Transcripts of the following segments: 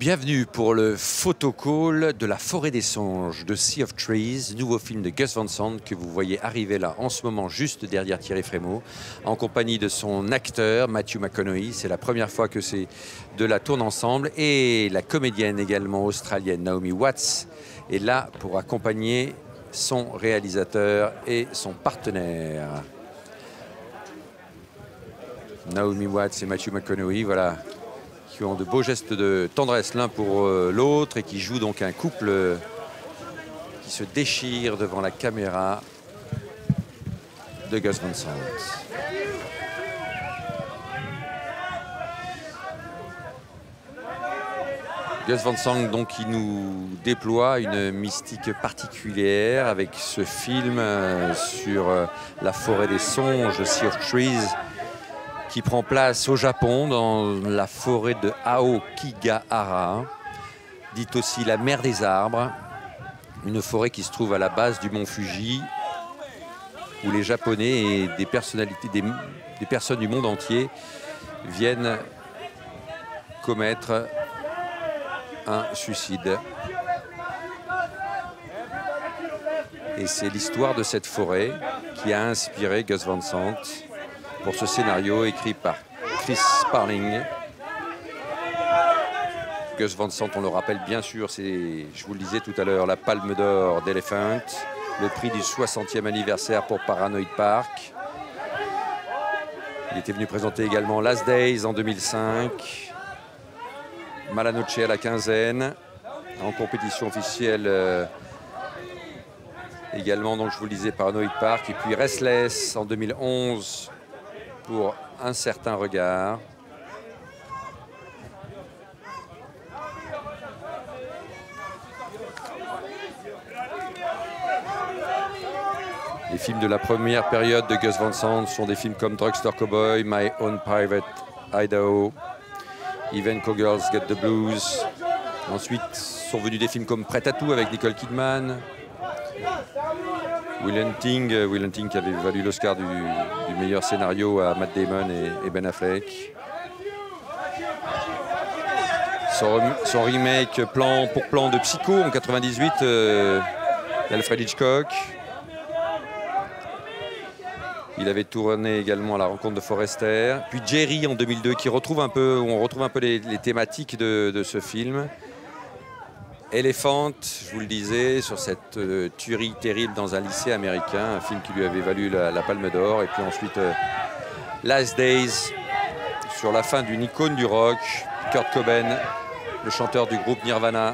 Bienvenue pour le photocall de la Forêt des Songes de Sea of Trees, nouveau film de Gus Van Sant que vous voyez arriver là en ce moment juste derrière Thierry Frémaux, en compagnie de son acteur Matthew McConaughey. C'est la première fois que ces deux-là tournent ensemble, et la comédienne également australienne Naomi Watts est là pour accompagner son réalisateur et son partenaire. Naomi Watts et Matthew McConaughey, voilà, qui ont de beaux gestes de tendresse l'un pour l'autre et qui jouent donc un couple qui se déchire devant la caméra de Gus Van Sant. Gus Van Sant donc qui nous déploie une mystique particulière avec ce film sur la Forêt des Songes, Sea of Trees, qui prend place au Japon, dans la forêt de Aokigahara, dite aussi la mer des arbres, une forêt qui se trouve à la base du mont Fuji, où les Japonais et des personnalités, des personnes du monde entier viennent commettre un suicide. Et c'est l'histoire de cette forêt qui a inspiré Gus Van Sant pour ce scénario écrit par Chris Sparling. Gus Van Sant, on le rappelle bien sûr, c'est, je vous le disais tout à l'heure, la Palme d'Or d'Elephant, le prix du 60e anniversaire pour Paranoid Park. Il était venu présenter également Last Days en 2005, Malanoche à la quinzaine, en compétition officielle également, donc je vous le disais, Paranoid Park, et puis Restless en 2011 pour Un certain regard. Les films de la première période de Gus Van Sant sont des films comme Drugstore Cowboy, My Own Private Idaho, Even Cowgirls Get the Blues. Ensuite sont venus des films comme Prêt à tout avec Nicole Kidman, Will Hunting qui avait valu l'Oscar du meilleur scénario à Matt Damon et Ben Affleck. Son remake plan pour plan de Psycho en 98 d'Alfred Hitchcock. Il avait tourné également à la rencontre de Forrester. Puis Jerry en 2002 qui retrouve un peu, on retrouve un peu les thématiques de ce film. Elephant, je vous le disais, sur cette tuerie terrible dans un lycée américain, un film qui lui avait valu la Palme d'Or. Et puis ensuite, Last Days, sur la fin d'une icône du rock, Kurt Cobain, le chanteur du groupe Nirvana,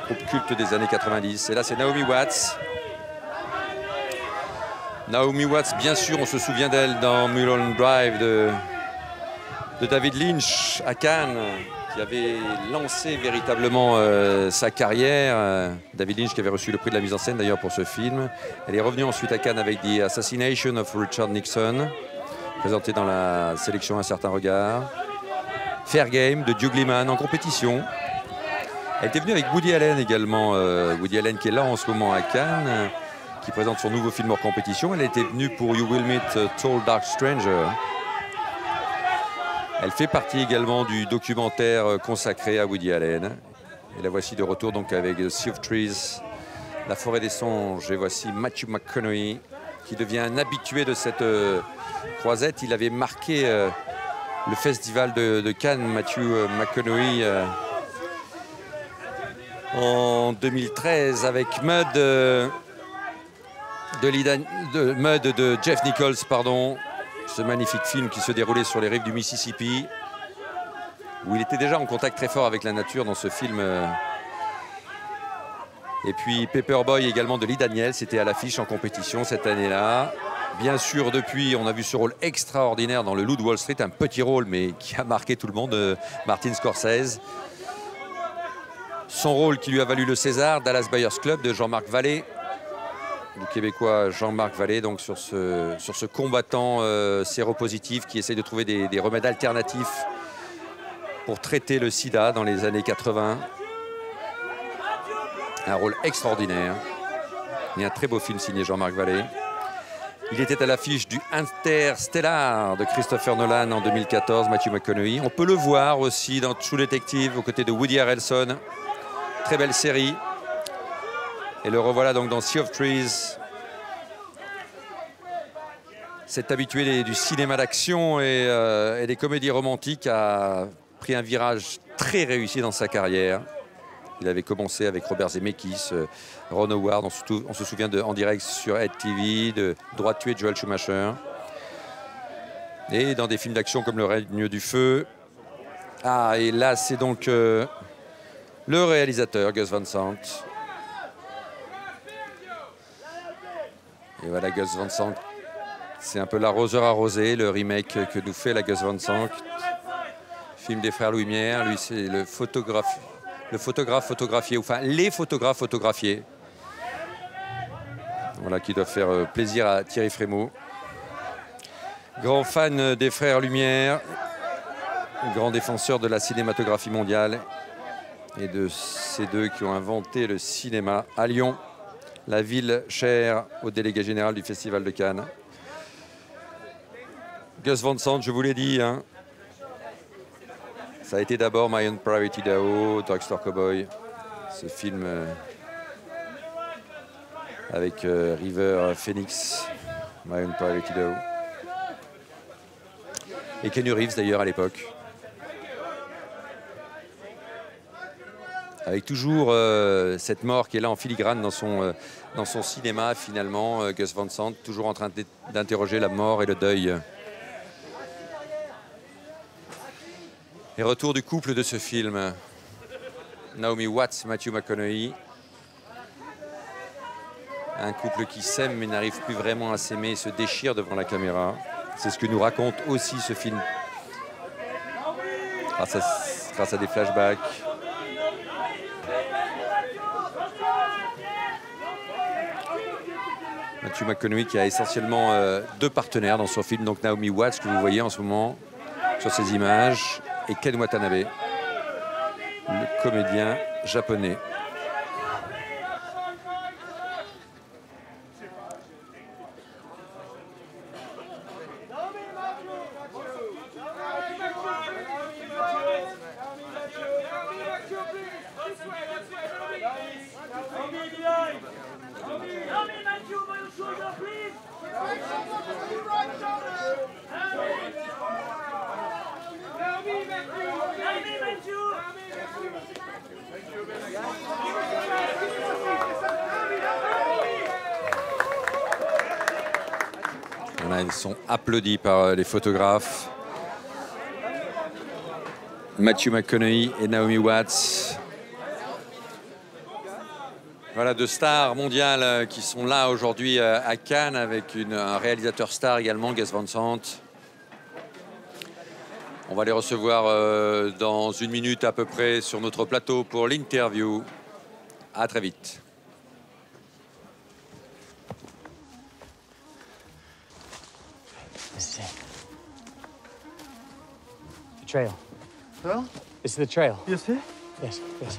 groupe culte des années 90. Et là, c'est Naomi Watts. Naomi Watts, bien sûr, on se souvient d'elle dans Mulholland Drive de David Lynch à Cannes, qui avait lancé véritablement sa carrière. David Lynch qui avait reçu le prix de la mise en scène d'ailleurs pour ce film. Elle est revenue ensuite à Cannes avec The Assassination of Richard Nixon, présenté dans la sélection Un certain regard. Fair Game de Hugh Liman en compétition. Elle était venue avec Woody Allen également. Woody Allen qui est là en ce moment à Cannes, qui présente son nouveau film hors compétition. Elle était venue pour You Will Meet a Tall Dark Stranger. Elle fait partie également du documentaire consacré à Woody Allen. Et la voici de retour donc avec Sea of Trees, la Forêt des Songes. Et voici Matthew McConaughey qui devient un habitué de cette croisette. Il avait marqué le festival de Cannes, Matthew McConaughey, en 2013 avec Mud de Jeff Nichols, pardon. Ce magnifique film qui se déroulait sur les rives du Mississippi, où il était déjà en contact très fort avec la nature dans ce film. Et puis Paperboy également de Lee Daniels, c'était à l'affiche en compétition cette année-là. Bien sûr, depuis, on a vu ce rôle extraordinaire dans Le Loup de Wall Street, un petit rôle mais qui a marqué tout le monde, Martin Scorsese. Son rôle qui lui a valu le César, Dallas Buyers Club de Jean-Marc Vallée, le Québécois Jean-Marc Vallée, donc sur ce combattant séropositif qui essaie de trouver des remèdes alternatifs pour traiter le sida dans les années 80. Un rôle extraordinaire. Et un très beau film signé Jean-Marc Vallée. Il était à l'affiche du Interstellar de Christopher Nolan en 2014, Matthew McConaughey. On peut le voir aussi dans True Detective aux côtés de Woody Harrelson. Très belle série. Et le revoilà donc dans Sea of Trees. Cet habitué du cinéma d'action et des comédies romantiques a pris un virage très réussi dans sa carrière. Il avait commencé avec Robert Zemeckis, Ron Howard, on se souvient de En direct sur Ed TV, de Droit de tuer Joel Schumacher. Et dans des films d'action comme Le règne du feu. Ah, et là, c'est donc le réalisateur, Gus Van Sant. Et voilà, Gus Van Sant, c'est un peu l'arroseur arrosé, le remake que nous fait la Gus Van Sant. Film des frères Lumière, lui, c'est le photographe photographié, enfin les photographes photographiés. Voilà, qui doivent faire plaisir à Thierry Frémaux. Grand fan des frères Lumière, grand défenseur de la cinématographie mondiale et de ces deux qui ont inventé le cinéma à Lyon, la ville chère au délégué général du Festival de Cannes. Gus Van Sant, je vous l'ai dit, hein, ça a été d'abord My Own Private Idaho, Drugstore Cowboy, ce film avec River Phoenix, My Own Private Idaho. Et Keanu Reeves d'ailleurs à l'époque. Avec toujours cette mort qui est là en filigrane dans son cinéma finalement, Gus Van Sant, toujours en train d'interroger la mort et le deuil. Et retour du couple de ce film, Naomi Watts, Matthew McConaughey. Un couple qui s'aime mais n'arrive plus vraiment à s'aimer et se déchire devant la caméra. C'est ce que nous raconte aussi ce film, grâce à des flashbacks. Matthew McConaughey qui a essentiellement deux partenaires dans son film, donc Naomi Watts que vous voyez en ce moment sur ces images, et Ken Watanabe, le comédien japonais. Voilà, ils sont applaudis par les photographes. Matthew McConaughey et Naomi Watts. Voilà, deux stars mondiales qui sont là aujourd'hui à Cannes avec un réalisateur star également, Gus Van Sant. On va les recevoir dans une minute à peu près sur notre plateau pour l'interview. À très vite. This is it. The trail. Well, It's the trail. you see? Yes, yes.